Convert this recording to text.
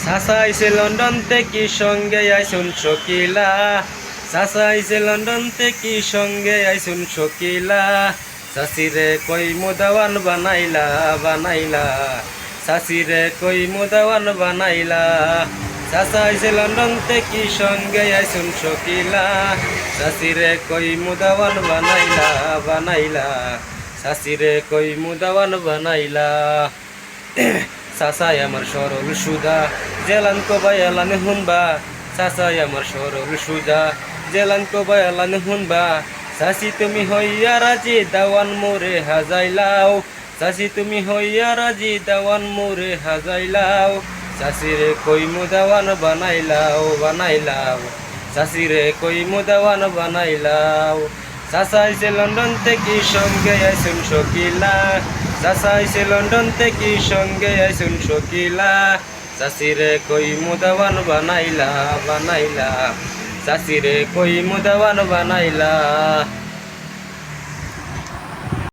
চাচা আইছে লন্ডন থেকে সঙ্গে আইসুন শকিলা, চাচা আইছে লন্ডন থেকে সঙ্গে আইসুন শকিলা, চাচিরে কই মুদাওয়ান বানাইলা বানাইলা, চাচিরে কই মুদাওয়ান বানাইলা। চাচা আইছে লন্ডন থেকে সঙ্গে আইসুন শকিলা, চাচিরে কই মুদাওয়ান বানাইলা বানাইলা, চাচিরে কই মুদাওয়ান বানাইলা। চাচাই আমার সরল সুদা জেলান কবাই এলান হুনবা, চাচাই আমার সরল সুদা জেলান কবাই এলান হুনবা। চাচি তুমি হইয়া রাজি দাওয়ান মোরে হাজাইলাও, চাচি তুমি হইয়া রাজি দাওয়ান মোরে হাজাইলাও, চাচিরে কই মুদাওয়ান বানাইলাও বানাইলাও, চাচিরে কই মুদাওয়ান বানাইলাও। চাচা আইছে লন্ডন থেকে সঙ্গে আইসুন শকিলা, চাচা আইছে লন্ডন থেকে সঙ্গে আইসুন শকিলা, চাচিরে কই মুদাওয়ান বানাইলা বানাইলা, চাচিরে কই মুদাওয়ান বানাইলা।